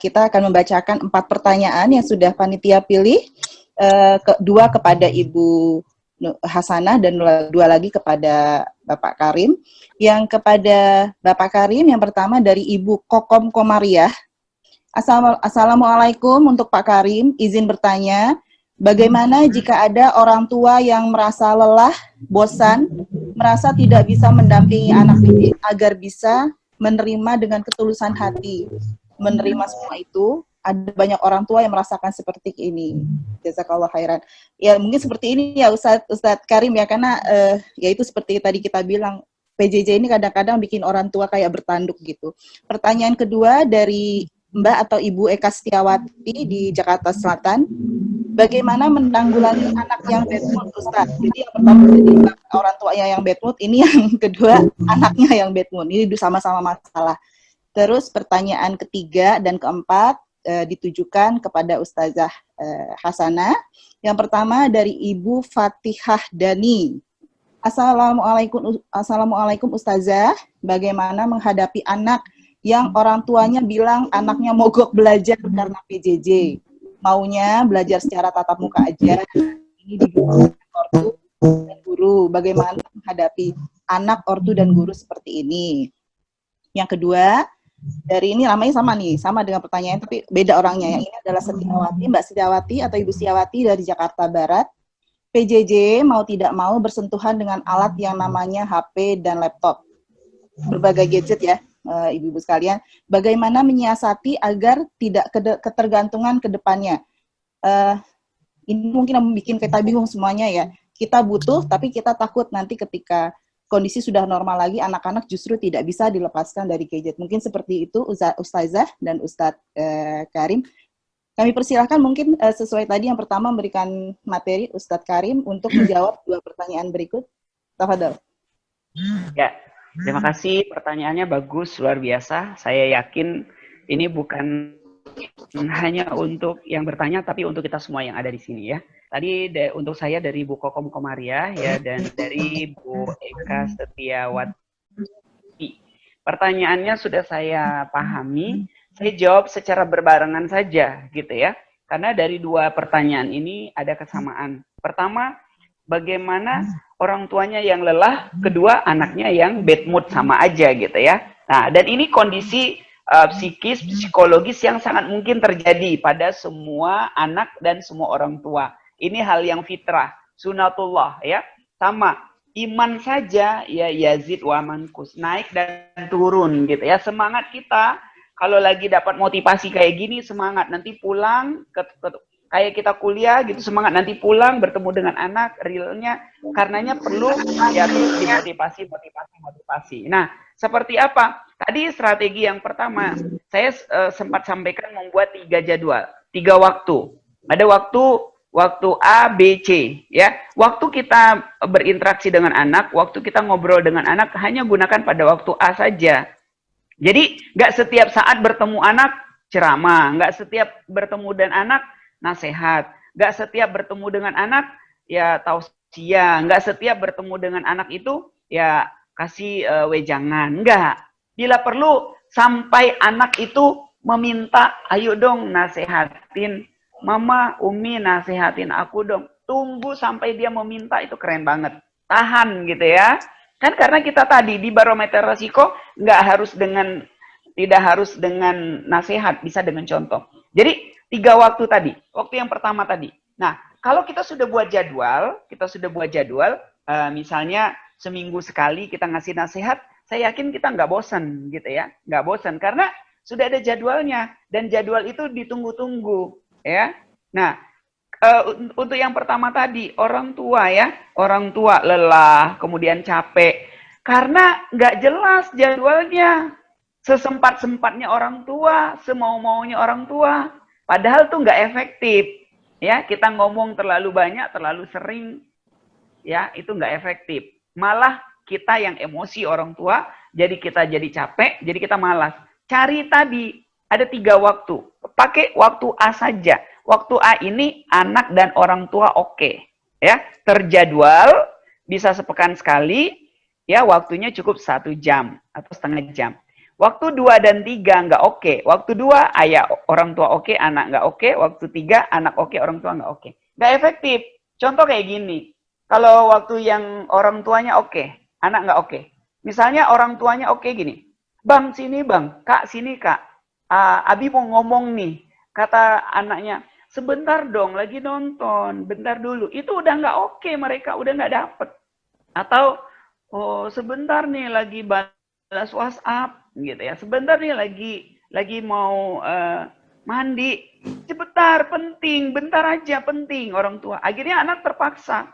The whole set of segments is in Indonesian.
kita akan membacakan 4 pertanyaan yang sudah panitia pilih, 2 kepada Ibu Hasanah dan 2 lagi kepada Bapak Karim. Yang kepada Bapak Karim, yang pertama dari Ibu Kokom Komariah. Assalamualaikum untuk Pak Karim, izin bertanya, bagaimana jika ada orang tua yang merasa lelah, bosan, merasa tidak bisa mendampingi anak didik agar bisa menerima dengan ketulusan hati, menerima semua itu? Ada banyak orang tua yang merasakan seperti ini. Jazakallah khairan. Ya mungkin seperti ini ya Ustadz Karim ya, karena ya itu seperti tadi kita bilang, PJJ ini kadang-kadang bikin orang tua kayak bertanduk gitu. Pertanyaan kedua dari Mbak atau Ibu Eka Setiawati di Jakarta Selatan. Bagaimana menanggulangi anak yang bad mood, Ustaz? Jadi yang pertama jadi orang tuanya yang bad mood, ini yang kedua anaknya yang bad mood. Ini sama-sama masalah. Terus pertanyaan ketiga dan keempat ditujukan kepada Ustazah Hasanah. Yang pertama dari Ibu Fatihah Dani. Assalamualaikum Ustazah. Bagaimana menghadapi anak yang orang tuanya bilang anaknya mogok belajar karena PJJ, maunya belajar secara tatap muka aja, ini didukung ortu dan guru. Bagaimana menghadapi anak, ortu, dan guru seperti ini? Yang kedua, dari ini namanya sama dengan pertanyaan, tapi beda orangnya. Yang ini adalah Setiawati, Mbak Setiawati atau Ibu Setiawati dari Jakarta Barat. PJJ mau tidak mau bersentuhan dengan alat yang namanya HP dan laptop, berbagai gadget ya. Ibu-ibu sekalian, bagaimana menyiasati agar tidak ketergantungan ke depannya? Ini mungkin bikin kita bingung semuanya ya. Kita butuh, tapi kita takut nanti ketika kondisi sudah normal lagi, anak-anak justru tidak bisa dilepaskan dari gadget. Mungkin seperti itu Ustazah dan Ustadz Karim. Kami persilahkan mungkin sesuai tadi yang pertama memberikan materi Ustadz Karim untuk menjawab 2 pertanyaan berikut. Tafadhol. Ya. Terima kasih, pertanyaannya bagus, luar biasa. Saya yakin ini bukan hanya untuk yang bertanya, tapi untuk kita semua yang ada di sini ya. Tadi untuk saya dari Bu Kokom Komariah ya, dan dari Bu Eka Setiawati. Pertanyaannya sudah saya pahami, saya jawab secara berbarengan saja gitu ya. Karena dari 2 pertanyaan ini ada kesamaan. Pertama, bagaimana orang tuanya yang lelah, kedua anaknya yang bad mood, sama aja gitu ya. Nah, dan ini kondisi psikis, psikologis yang sangat mungkin terjadi pada semua anak dan semua orang tua. Ini hal yang fitrah, sunatullah ya. Sama, iman saja ya yazid wa mankus, naik dan turun gitu ya. Semangat kita kalau lagi dapat motivasi kayak gini, semangat nanti pulang kayak kita kuliah gitu, semangat nanti pulang bertemu dengan anak, realnya karenanya perlu ya terus dimotivasi. Nah, seperti apa? Tadi strategi yang pertama, saya sempat sampaikan membuat 3 jadwal, 3 waktu. Ada waktu A, B, C ya. Waktu kita berinteraksi dengan anak, waktu kita ngobrol dengan anak hanya gunakan pada waktu A saja. Jadi nggak setiap saat bertemu anak ceramah, nggak setiap bertemu dengan anak nasihat, nggak setiap bertemu dengan anak ya tausiah, nggak setiap bertemu dengan anak itu ya kasih wejangan, nggak. Bila perlu sampai anak itu meminta, ayo dong nasehatin mama, umi nasehatin aku dong. Tunggu sampai dia meminta, itu keren banget. Tahan gitu ya. Kan karena kita tadi di barometer resiko tidak harus dengan nasihat, bisa dengan contoh. Jadi 3 waktu tadi. Waktu yang pertama tadi. Nah, kalau kita sudah buat jadwal, misalnya seminggu sekali kita ngasih nasihat, saya yakin kita nggak bosan gitu ya. Nggak bosan karena sudah ada jadwalnya. Dan jadwal itu ditunggu-tunggu ya. Nah, untuk yang pertama tadi, orang tua lelah, kemudian capek. Karena nggak jelas jadwalnya. Sesempat-sempatnya orang tua, semau-maunya orang tua. Padahal tuh nggak efektif. Ya, kita ngomong terlalu banyak, terlalu sering, ya itu nggak efektif. Malah kita yang emosi orang tua, jadi kita jadi capek, jadi kita malas. Cari tadi, ada 3 waktu. Pakai waktu A saja. Waktu A ini anak dan orang tua oke. Ya, terjadwal, bisa sepekan sekali, ya waktunya cukup 1 jam atau setengah jam. Waktu 2 dan 3 nggak oke. Waktu 2 ayah orang tua oke, anak nggak oke. Waktu 3 anak oke, orang tua nggak oke. Nggak efektif. Contoh kayak gini. Kalau waktu yang orang tuanya oke, anak nggak oke. Misalnya orang tuanya oke gini. Bang, sini bang. Kak, sini kak. Abi mau ngomong nih. Kata anaknya, sebentar dong, lagi nonton. Bentar dulu. Itu udah nggak oke mereka. Udah nggak dapet. Atau, oh sebentar nih lagi balas WhatsApp gitu ya. Sebentar nih lagi mau mandi. Sebentar, penting, bentar aja penting orang tua. Akhirnya anak terpaksa.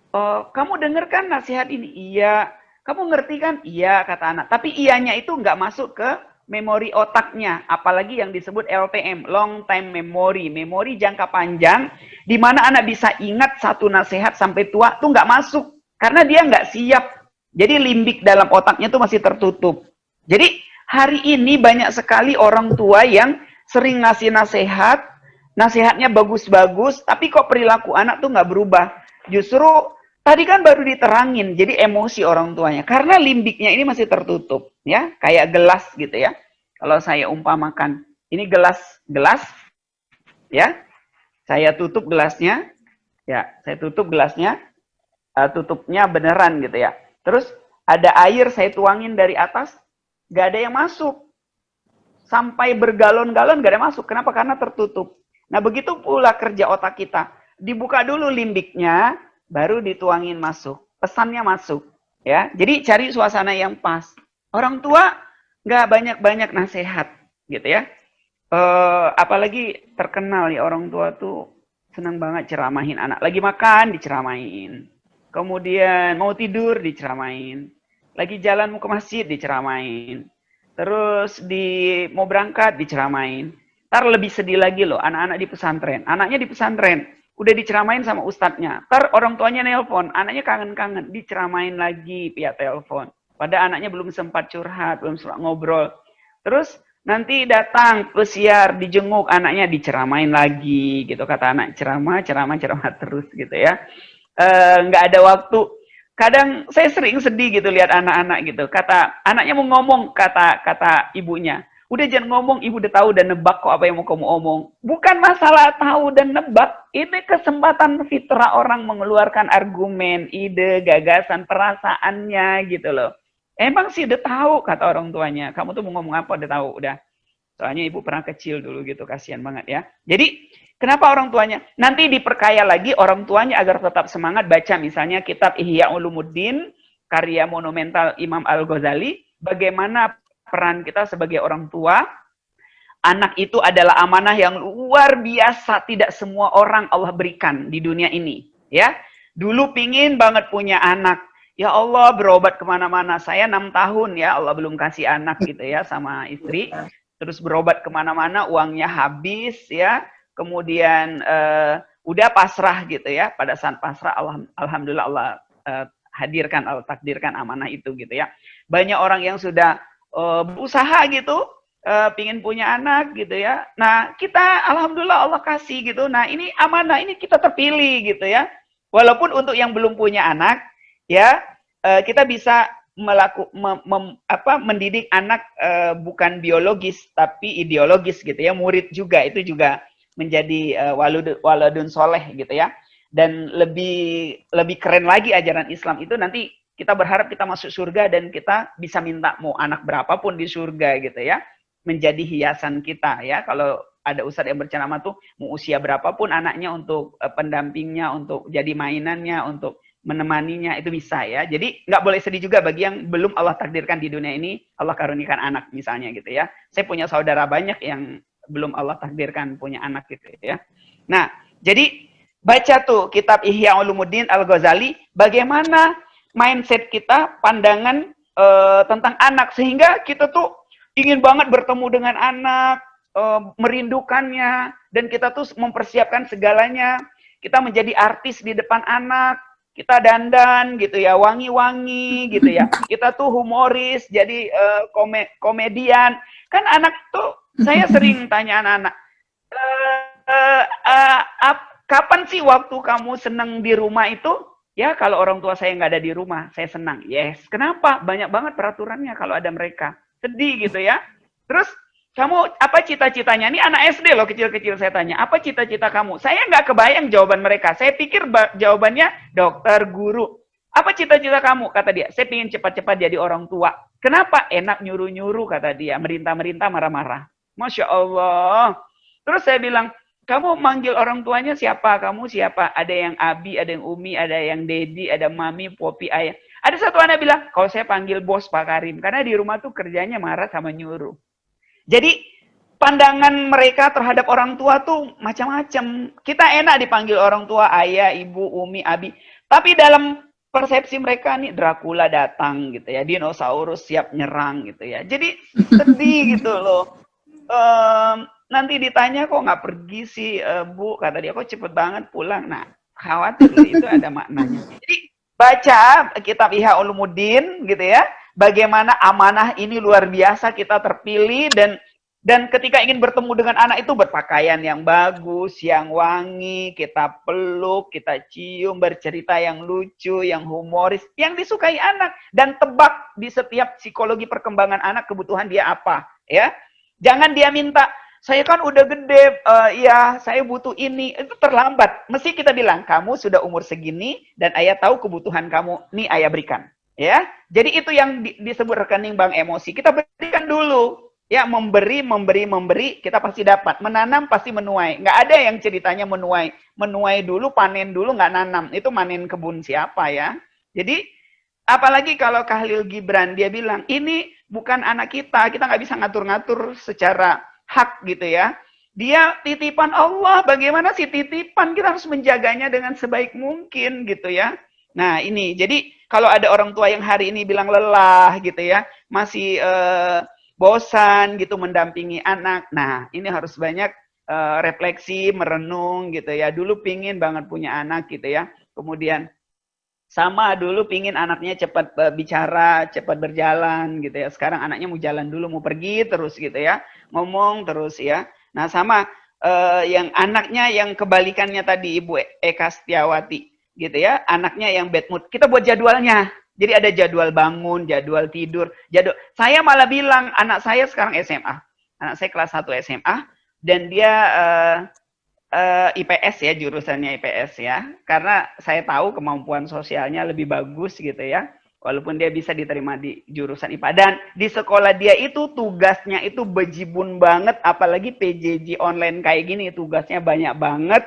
Oh, kamu dengarkan nasihat ini? Iya. Kamu ngerti kan? Iya, kata anak. Tapi iyanya itu nggak masuk ke memori otaknya. Apalagi yang disebut LTM, long time memory. Memori jangka panjang, di mana anak bisa ingat satu nasihat sampai tua, tuh nggak masuk. Karena dia nggak siap. Jadi limbik dalam otaknya tuh masih tertutup. Jadi hari ini banyak sekali orang tua yang sering ngasih nasihat, nasihatnya bagus-bagus, tapi kok perilaku anak tuh nggak berubah. Justru tadi kan baru diterangin, jadi emosi orang tuanya. Karena limbiknya ini masih tertutup, ya, kayak gelas gitu ya. Kalau saya umpamakan, ini gelas, ya, saya tutup gelasnya, ya, saya tutup gelasnya, tutupnya beneran gitu ya. Terus ada air saya tuangin dari atas, gak ada yang masuk. Sampai bergalon-galon gak ada yang masuk. Kenapa? Karena tertutup. Nah begitu pula kerja otak kita. Dibuka dulu limbiknya, baru dituangin masuk. Pesannya masuk. Ya, jadi cari suasana yang pas. Orang tua nggak banyak-banyak nasihat, gitu ya. Apalagi terkenal ya orang tua tuh senang banget ceramahin anak. Lagi makan diceramain. Kemudian mau tidur diceramain. Lagi jalan mau ke masjid diceramain. Terus mau berangkat diceramain. Ntar lebih sedih lagi loh, anak-anak di pesantren. Anaknya di pesantren, udah diceramain sama ustadznya. Ntar orang tuanya nelpon, anaknya kangen-kangen, diceramain lagi via telepon. Padahal anaknya belum sempat curhat, belum sempat ngobrol. Terus nanti datang pesiar, dijenguk, anaknya diceramain lagi, gitu kata anak. Ceramah terus gitu ya. Nggak ada waktu. Kadang saya sering sedih gitu lihat anak-anak gitu. Kata anaknya mau ngomong, kata ibunya. Udah jangan ngomong, ibu udah tahu dan nebak kok apa yang mau kamu omong. Bukan masalah tahu dan nebak, ini kesempatan fitrah orang mengeluarkan argumen, ide, gagasan, perasaannya gitu loh. Emang sih udah tahu kata orang tuanya. Kamu tuh mau ngomong apa udah tahu, udah. Soalnya ibu pernah kecil dulu gitu, kasihan banget ya. Jadi kenapa orang tuanya? Nanti diperkaya lagi orang tuanya agar tetap semangat baca misalnya kitab Ihya Ulumuddin, karya monumental Imam Al-Ghazali, bagaimana peran kita sebagai orang tua. Anak itu adalah amanah yang luar biasa, tidak semua orang Allah berikan di dunia ini. Ya, dulu pingin banget punya anak. Ya Allah, berobat kemana-mana. Saya 6 tahun ya, Allah belum kasih anak gitu ya sama istri. Terus berobat kemana-mana, uangnya habis ya. Kemudian udah pasrah gitu ya. Pada saat pasrah, alhamdulillah Allah hadirkan, Allah takdirkan amanah itu gitu ya. Banyak orang yang sudah berusaha gitu, pingin punya anak gitu ya. Nah kita alhamdulillah Allah kasih gitu. Nah ini amanah, ini kita terpilih gitu ya. Walaupun untuk yang belum punya anak ya, kita bisa mendidik anak bukan biologis tapi ideologis gitu ya, murid juga, itu juga menjadi waladun soleh gitu ya. Dan lebih keren lagi ajaran Islam itu, nanti kita berharap kita masuk surga dan kita bisa minta mau anak berapapun di surga gitu ya, menjadi hiasan kita ya. Kalau ada ustadz yang berceramah tuh mau usia berapapun anaknya untuk pendampingnya, untuk jadi mainannya, untuk menemaninya, itu bisa ya. Jadi nggak boleh sedih juga bagi yang belum Allah takdirkan di dunia ini, Allah karunikan anak misalnya gitu ya. Saya punya saudara banyak yang belum Allah takdirkan punya anak gitu ya. Nah, jadi baca tuh kitab Ihya Ulumuddin Al-Ghazali, bagaimana mindset kita, pandangan tentang anak, sehingga kita tuh ingin banget bertemu dengan anak, merindukannya, dan kita tuh mempersiapkan segalanya. Kita menjadi artis di depan anak, kita dandan gitu ya, wangi-wangi gitu ya. Kita tuh humoris, jadi komedian. Kan anak tuh, saya sering tanya anak-anak, kapan sih waktu kamu seneng di rumah itu? Ya kalau orang tua saya nggak ada di rumah, saya senang. Yes, kenapa? Banyak banget peraturannya kalau ada mereka. sedih gitu ya. Terus kamu apa cita-citanya? Ini anak SD loh, kecil-kecil saya tanya, apa cita-cita kamu? Saya nggak kebayang jawaban mereka. Saya pikir jawabannya dokter, guru. Apa cita-cita kamu? Kata dia, saya ingin cepat-cepat jadi orang tua. Kenapa? Enak nyuruh-nyuruh, kata dia. Merintah-merintah, marah-marah. Masya Allah. Terus saya bilang, kamu manggil orang tuanya siapa? Kamu siapa? Ada yang Abi, ada yang Umi, ada yang Dedi, ada Mami, Popi, Ayah. Ada satu anak bilang, kalau saya panggil bos Pak Karim. Karena di rumah tuh kerjanya marah sama nyuruh. Jadi pandangan mereka terhadap orang tua tuh macam-macam. Kita enak dipanggil orang tua ayah, ibu, umi, abi. Tapi dalam persepsi mereka nih Dracula datang gitu ya, dinosaurus siap nyerang gitu ya. Jadi sedih gitu loh. Nanti ditanya kok nggak pergi sih Bu, kata dia kok cepet banget pulang. Nah khawatir itu ada maknanya. Jadi baca kitab Ihya Ulumuddin gitu ya. Bagaimana amanah ini luar biasa kita terpilih dan ketika ingin bertemu dengan anak itu berpakaian yang bagus, yang wangi, kita peluk, kita cium, bercerita yang lucu, yang humoris, yang disukai anak dan tebak di setiap psikologi perkembangan anak kebutuhan dia apa, ya. Jangan dia minta saya kan udah gede, ya saya butuh ini, itu terlambat. Mesti kita bilang, kamu sudah umur segini dan ayah tahu kebutuhan kamu, nih ayah berikan. Ya, jadi itu yang disebut rekening bank emosi. Kita berikan dulu, ya memberi, kita pasti dapat. Menanam pasti menuai. Nggak ada yang ceritanya menuai. Menuai dulu, panen dulu, nggak nanam. Itu panen kebun siapa ya? Jadi, apalagi kalau Khalil Gibran, dia bilang, ini bukan anak kita nggak bisa ngatur-ngatur secara hak gitu ya. Dia titipan Allah, bagaimana sih titipan? Kita harus menjaganya dengan sebaik mungkin gitu ya. Nah ini, jadi kalau ada orang tua yang hari ini bilang lelah gitu ya, masih bosan gitu mendampingi anak. Nah ini harus banyak refleksi, merenung gitu ya. Dulu pingin banget punya anak gitu ya. Kemudian sama dulu pingin anaknya cepat bicara, cepat berjalan gitu ya. Sekarang anaknya mau jalan dulu, mau pergi terus gitu ya. Ngomong terus ya. Nah sama yang anaknya yang kebalikannya tadi Ibu Eka Setiawati gitu ya, anaknya yang bad mood, kita buat jadwalnya. Jadi ada jadwal bangun, jadwal tidur, jadwal. Saya malah bilang anak saya sekarang SMA, anak saya kelas 1 SMA dan dia IPS ya, jurusannya IPS ya, karena saya tahu kemampuan sosialnya lebih bagus gitu ya, walaupun dia bisa diterima di jurusan IPA dan di sekolah dia itu tugasnya itu bejibun banget, apalagi PJJ online kayak gini tugasnya banyak banget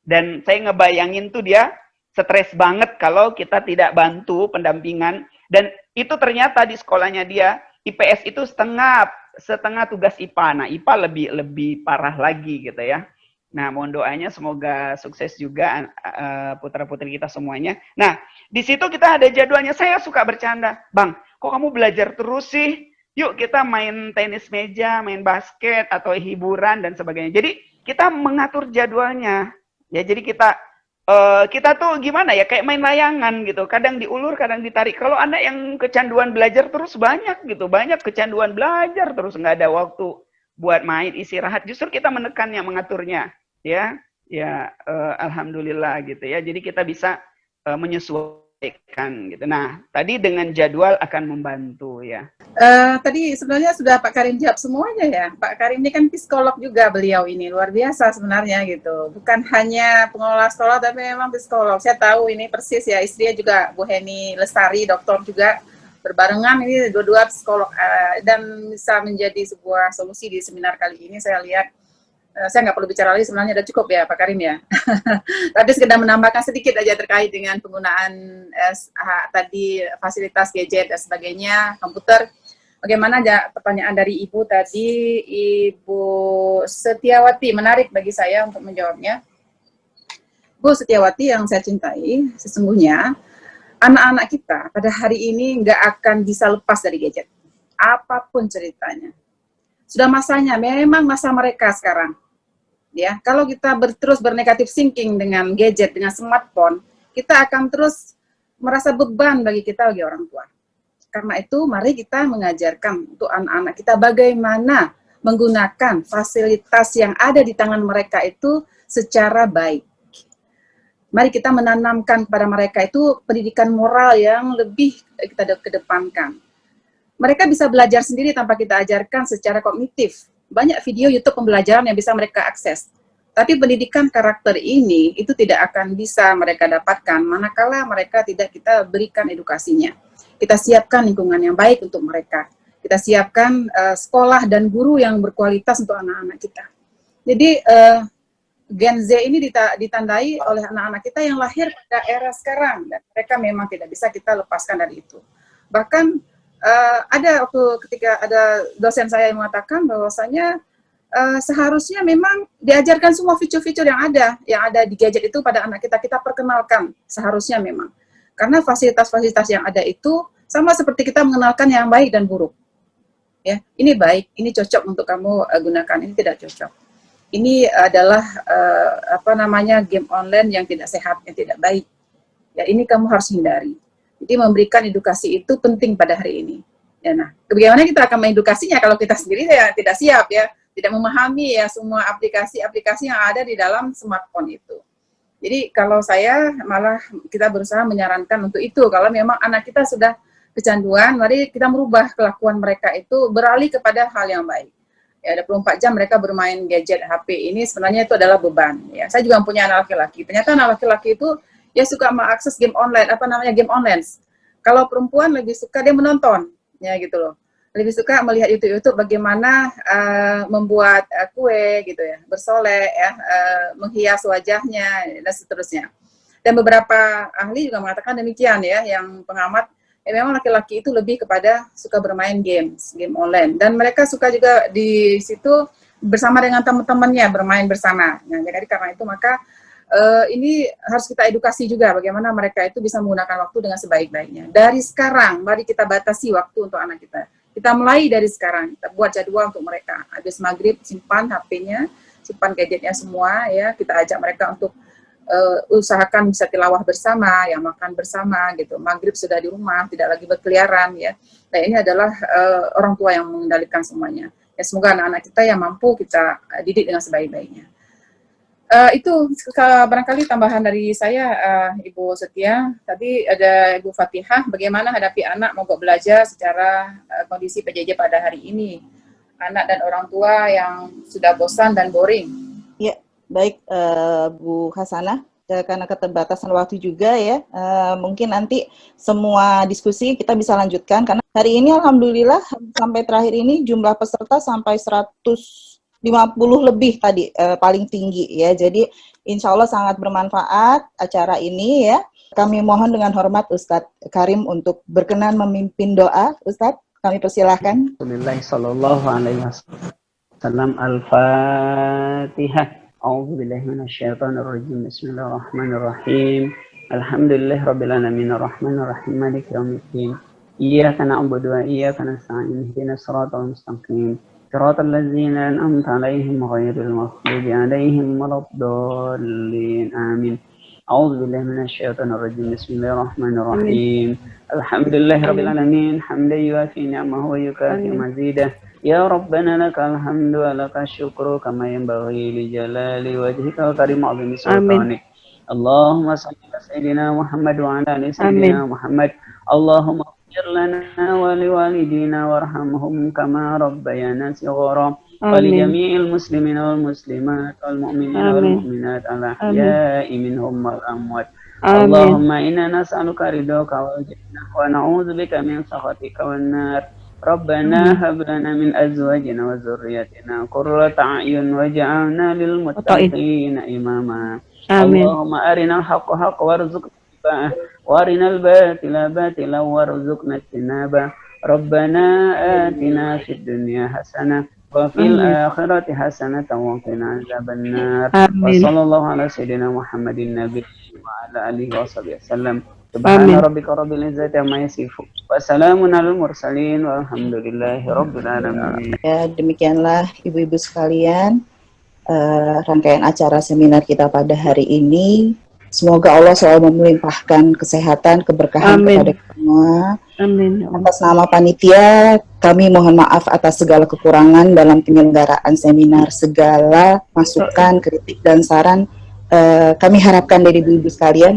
dan saya ngebayangin tuh dia stres banget kalau kita tidak bantu pendampingan dan itu ternyata di sekolahnya dia IPS itu setengah tugas IPA. Nah, IPA lebih parah lagi gitu ya. Nah, mohon doanya semoga sukses juga putra-putri kita semuanya. Nah, di situ kita ada jadwalnya. Saya suka bercanda. Bang, kok kamu belajar terus sih? Yuk kita main tenis meja, main basket atau hiburan dan sebagainya. Jadi kita mengatur jadwalnya. Ya, jadi kita tuh gimana ya, kayak main layangan gitu, kadang diulur, kadang ditarik. Kalau anak yang kecanduan belajar terus banyak gitu, banyak kecanduan belajar terus, nggak ada waktu buat main, istirahat. Justru kita menekannya, mengaturnya, ya, alhamdulillah gitu ya. Jadi kita bisa menyesuaikan gitu. Nah, tadi dengan jadwal akan membantu ya. Tadi sebenarnya sudah Pak Karim jawab semuanya ya. Pak Karim ini kan psikolog juga, beliau ini luar biasa sebenarnya gitu. Bukan hanya pengelola sekolah tapi memang psikolog. Saya tahu ini persis ya, istrinya juga Bu Heni Lestari, dokter juga, berbarengan ini dua-dua psikolog dan bisa menjadi sebuah solusi di seminar kali ini. Saya lihat, saya nggak perlu bicara lagi, sebenarnya udah cukup ya Pak Karim ya. Tapi sekedar menambahkan sedikit aja terkait dengan penggunaan tadi fasilitas gadget dan sebagainya, komputer. Bagaimana aja pertanyaan dari Ibu tadi, Ibu Setiawati, menarik bagi saya untuk menjawabnya. Bu Setiawati yang saya cintai, sesungguhnya anak-anak kita pada hari ini nggak akan bisa lepas dari gadget. Apapun ceritanya. Sudah masanya, memang masa mereka sekarang. Ya, kalau kita terus bernegatif thinking dengan gadget, dengan smartphone, kita akan terus merasa beban bagi kita, bagi orang tua. Karena itu, mari kita mengajarkan untuk anak-anak kita bagaimana menggunakan fasilitas yang ada di tangan mereka itu secara baik. Mari kita menanamkan pada mereka itu pendidikan moral yang lebih kita kedepankan. mereka bisa belajar sendiri tanpa kita ajarkan secara kognitif. Banyak video YouTube pembelajaran yang bisa mereka akses. Tapi pendidikan karakter ini itu tidak akan bisa mereka dapatkan manakala mereka tidak kita berikan edukasinya. Kita siapkan lingkungan yang baik untuk mereka. Kita siapkan sekolah dan guru yang berkualitas untuk anak-anak kita. Jadi Gen Z ini ditandai oleh anak-anak kita yang lahir pada era sekarang, dan mereka memang tidak bisa kita lepaskan dari itu. Bahkan ada waktu ketika ada dosen saya yang mengatakan bahwasanya seharusnya memang diajarkan semua fitur-fitur yang ada di gadget itu pada anak kita, kita perkenalkan seharusnya memang. Karena fasilitas-fasilitas yang ada itu sama seperti kita mengenalkan yang baik dan buruk. Ya, ini baik, ini cocok untuk kamu gunakan, ini tidak cocok. Ini adalah game online yang tidak sehat, yang tidak baik. Ya, ini kamu harus hindari. Jadi memberikan edukasi itu penting pada hari ini. Ya, nah, bagaimana kita akan mengedukasinya kalau kita sendiri ya tidak siap ya, tidak memahami ya semua aplikasi-aplikasi yang ada di dalam smartphone itu. Jadi kalau saya malah kita berusaha menyarankan untuk itu. Kalau memang anak kita sudah kecanduan, mari kita merubah kelakuan mereka itu beralih kepada hal yang baik. Ya, 24 jam mereka bermain gadget HP ini sebenarnya itu adalah beban. Ya, saya juga punya anak laki-laki. Ternyata anak laki-laki itu dia suka mengakses game online, game online. Kalau perempuan lebih suka dia menonton, ya gitu loh. Lebih suka melihat YouTube bagaimana membuat kue gitu ya, bersolek ya, menghias wajahnya dan seterusnya. Dan beberapa ahli juga mengatakan demikian ya, yang pengamat memang laki-laki itu lebih kepada suka bermain game online, dan mereka suka juga di situ bersama dengan teman-temannya bermain bersama. Nah, jadi karena itu maka ini harus kita edukasi juga bagaimana mereka itu bisa menggunakan waktu dengan sebaik-baiknya. Dari sekarang, mari kita batasi waktu untuk anak kita. Kita mulai dari sekarang, kita buat jadwal untuk mereka. Habis maghrib, simpan HP-nya, simpan gadgetnya semua, ya. Kita ajak mereka untuk usahakan bisa tilawah bersama, ya, makan bersama, gitu. Maghrib sudah di rumah, tidak lagi berkeliaran, ya. Nah, ini adalah orang tua yang mengendalikan semuanya. Ya, semoga anak-anak kita yang mampu kita didik dengan sebaik-baiknya. Itu barangkali tambahan dari saya, Ibu Setia. Tadi ada Ibu Fatihah, bagaimana hadapi anak mogok belajar secara kondisi PJJ pada hari ini. Anak dan orang tua yang sudah bosan dan boring. Ya, baik Bu Hasanah. Karena keterbatasan waktu juga ya, mungkin nanti semua diskusi kita bisa lanjutkan. Karena hari ini Alhamdulillah sampai terakhir ini jumlah peserta sampai 150 lebih tadi paling tinggi ya. Jadi insya Allah sangat bermanfaat acara ini ya. Kami mohon dengan hormat Ustadz Karim untuk berkenan memimpin doa. Ustadz, kami persilahkan. Bismillahirrahmanirrahim. Al-Fatihah. A'udzubillahi minasyaitonirrajim. Bismillahirrahmanirrahim. Alhamdulillahirabbil alamin arrahmanirrahim maliki yaumiddin. Iyyaka na'budu wa iyyaka nasta'in. Ihdinas siratal mustaqim. صراط الذين أنعمت عليهم غير المغضوب عليهم ولا الضالين آمين. أعوذ بالله من الشيطان الرجيم. بسم الله الرحمن الرحيم. الحمد لله رب العالمين حمدا يوافي نعمه ويكافئ مزيده. يا ربنا لك الحمد ولك الشكر كما ينبغي لجلال وجهك وكريم عظيم سلطانك. اللهم صل على سيدنا محمد وعلى آل سيدنا محمد. اللهم اغفر لنا ولوالدينا وارحمهم كما ربيانا صغارا ولجميع المسلمين والمسلمات والمؤمنين والمؤمنات الأحياء منهم والأموات. اللهم إنا نسألك رضاك والجنة ونعوذ بك من سخطك والنار. ربنا هب لنا من أزواجنا وذرياتنا قرة أعين واجعلنا للمتقين إماما. اللهم أرنا الحق حقا وارزقنا اتباعه وارنا الباطل باطلا وارزقنا اجتنابه. ربنا آتنا في الدنيا حسنة وفي الآخرة حسنة وقنا عذاب النار. وصلى الله على سيدنا محمد النبي وعلى آله وصحبه وسلم. سبحان ربك رب العزة عما يصفون وسلام على المرسلين walhamdulillahi rabbil alamin. Ya, demikianlah ibu-ibu sekalian rangkaian acara seminar kita pada hari ini. Semoga Allah selalu melimpahkan kesehatan, keberkahan kepada semua. Amin. Atas nama panitia, kami mohon maaf atas segala kekurangan dalam penyelenggaraan seminar. Segala masukan, kritik, dan saran kami harapkan dari ibu-ibu sekalian